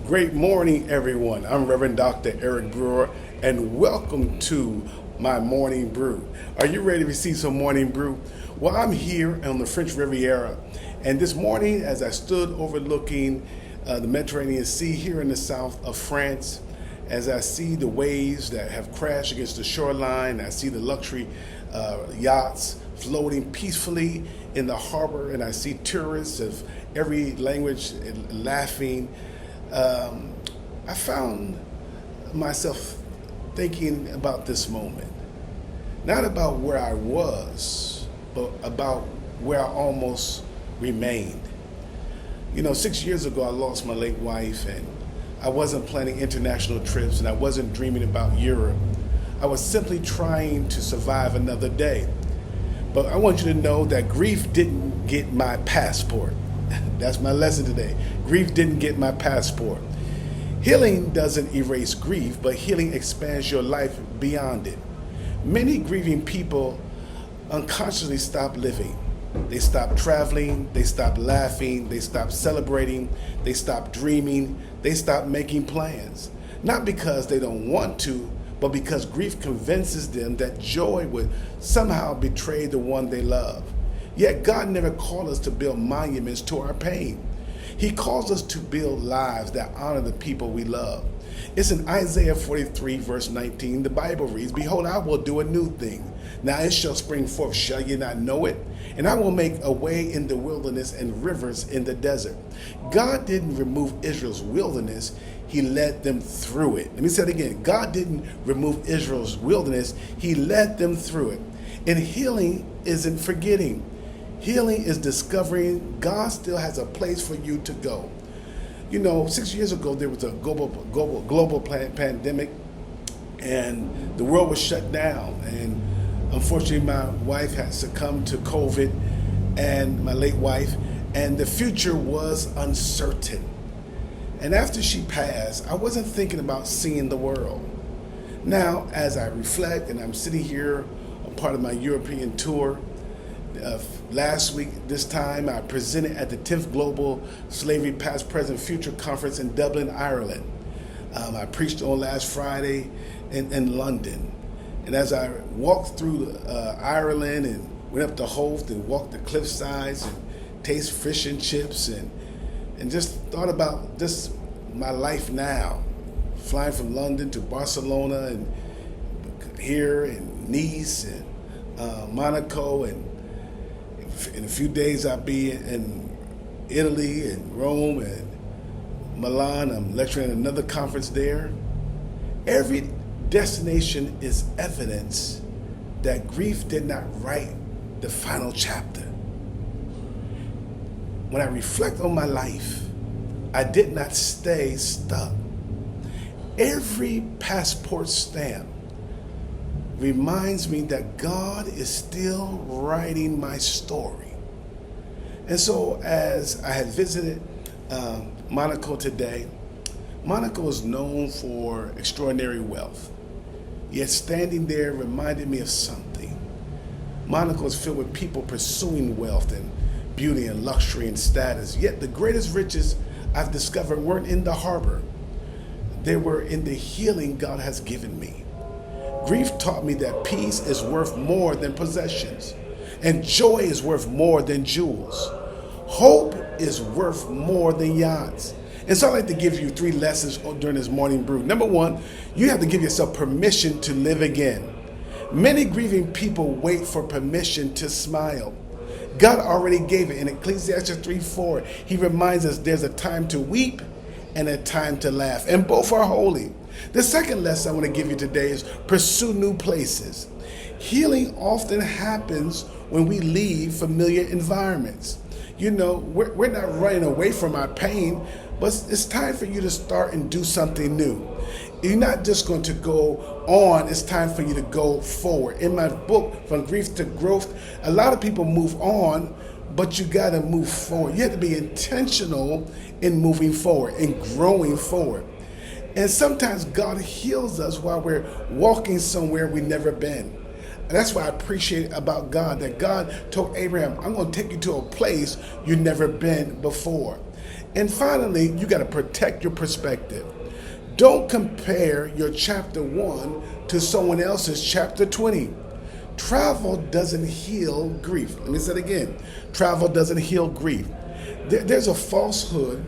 Great morning, everyone. I'm Reverend Dr. Eric Brewer, and welcome to my Morning Brew. Are you ready to receive some Morning Brew? Well, I'm here on the French Riviera, and this morning, as I stood overlooking the Mediterranean Sea here in the south of France, as I see the waves that have crashed against the shoreline, I see the luxury yachts floating peacefully in the harbor, and I see tourists of every language laughing. I found myself thinking about this moment, not about where I was, but about where I almost remained. 6 years ago, I lost my late wife, and I wasn't planning international trips, and I wasn't dreaming about Europe. I was simply trying to survive another day. But I want you to know that grief didn't get my passport. That's my lesson today. Grief didn't get my passport. Healing doesn't erase grief, but healing expands your life beyond it. Many grieving people unconsciously stop living. They stop traveling, they stop laughing, they stop celebrating, they stop dreaming, they stop making plans. Not because they don't want to, but because grief convinces them that joy would somehow betray the one they love. Yet God never called us to build monuments to our pain. He calls us to build lives that honor the people we love. It's in Isaiah 43, verse 19. The Bible reads, "Behold, I will do a new thing. Now it shall spring forth. Shall ye not know it? And I will make a way in the wilderness and rivers in the desert." God didn't remove Israel's wilderness. He led them through it. Let me say it again. God didn't remove Israel's wilderness. He led them through it. And healing isn't forgetting. Healing is discovering God still has a place for you to go. 6 years ago, there was a global pandemic, and the world was shut down. And unfortunately, my wife had succumbed to COVID, and my late wife, and the future was uncertain. And after she passed, I wasn't thinking about seeing the world. Now, as I reflect, and I'm sitting here, a part of my European tour, last week, this time, I presented at the 10th Global Slavery Past, Present, Future Conference in Dublin, Ireland. I preached on last Friday in London. And as I walked through Ireland and went up to Holt and walked the cliff sides and taste fish and chips and just thought about just my life now, flying from London to Barcelona and here and Nice and Monaco, and in a few days I'll be in Italy and Rome and Milan. I'm lecturing at another conference there. Every destination is evidence that grief did not write the final chapter. When I reflect on my life, I did not stay stuck. Every passport stamp reminds me that God is still writing my story. And so as I had visited Monaco today, Monaco is known for extraordinary wealth. Yet standing there reminded me of something. Monaco is filled with people pursuing wealth and beauty and luxury and status. Yet the greatest riches I've discovered weren't in the harbor. They were in the healing God has given me. Grief taught me that peace is worth more than possessions, and joy is worth more than jewels. Hope is worth more than yachts. And so I'd like to give you 3 lessons during this morning brew. Number 1, you have to give yourself permission to live again. Many grieving people wait for permission to smile. God already gave it in Ecclesiastes 3:4. He reminds us there's a time to weep and a time to laugh, and both are holy. The second lesson I want to give you today is pursue new places. Healing often happens when we leave familiar environments. We're not running away from our pain, but it's time for you to start and do something new. You're not just going to go on, it's time for you to go forward. In my book, From Grief to Growth, a lot of people move on, but you got to move forward. You have to be intentional in moving forward and growing forward. And sometimes God heals us while we're walking somewhere we've never been. And that's what I appreciate about God, that God told Abraham, I'm going to take you to a place you've never been before. And finally, you got to protect your perspective. Don't compare your chapter 1 to someone else's chapter 20. Travel doesn't heal grief. Let me say it again. Travel doesn't heal grief. There's a falsehood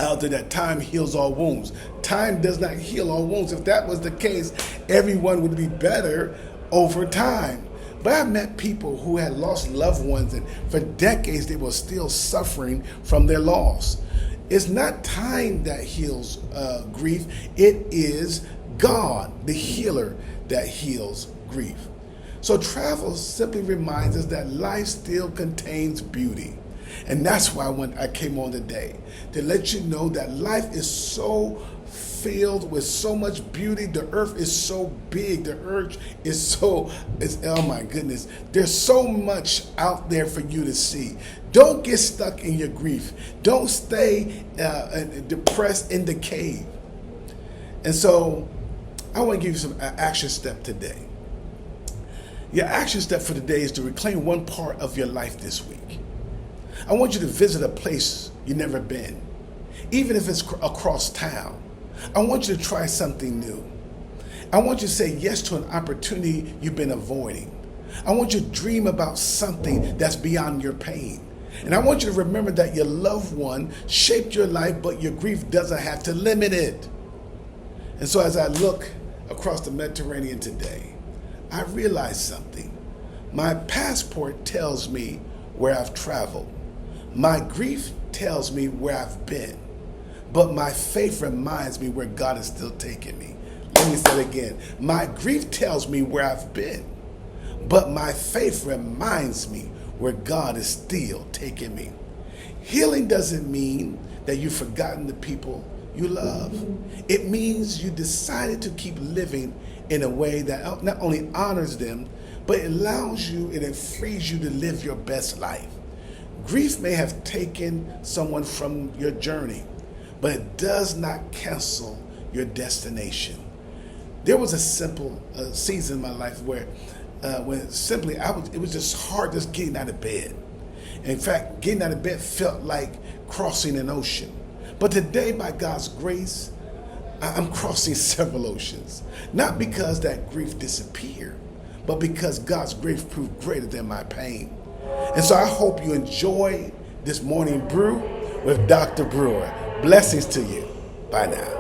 out there that time heals all wounds. Time does not heal all wounds. If that was the case, everyone would be better over time. But I've met people who had lost loved ones, and for decades they were still suffering from their loss. It's not time that heals grief. It is God, the healer, that heals grief. So travel simply reminds us that life still contains beauty. And that's why when I came on today, to let you know that life is so filled with so much beauty. The earth is so big. The earth is oh my goodness. There's so much out there for you to see. Don't get stuck in your grief. Don't stay depressed in the cave. And so I want to give you some action step today. Your action step for today is to reclaim one part of your life this week. I want you to visit a place you've never been, even if it's across town. I want you to try something new. I want you to say yes to an opportunity you've been avoiding. I want you to dream about something that's beyond your pain. And I want you to remember that your loved one shaped your life, but your grief doesn't have to limit it. And so as I look across the Mediterranean today, I realize something. My passport tells me where I've traveled. My grief tells me where I've been. But my faith reminds me where God is still taking me. Let me say it again. My grief tells me where I've been. But my faith reminds me where God is still taking me. Healing doesn't mean that you've forgotten the people you love. It means you decided to keep living in a way that not only honors them, but it allows you and it frees you to live your best life. Grief may have taken someone from your journey, but it does not cancel your destination. There was a simple season in my life where when simply it was just hard just getting out of bed. In fact, getting out of bed felt like crossing an ocean. But today, by God's grace, I'm crossing several oceans. Not because that grief disappeared, but because God's grace proved greater than my pain. And so I hope you enjoy this morning brew with Dr. Brewer. Blessings to you. Bye now.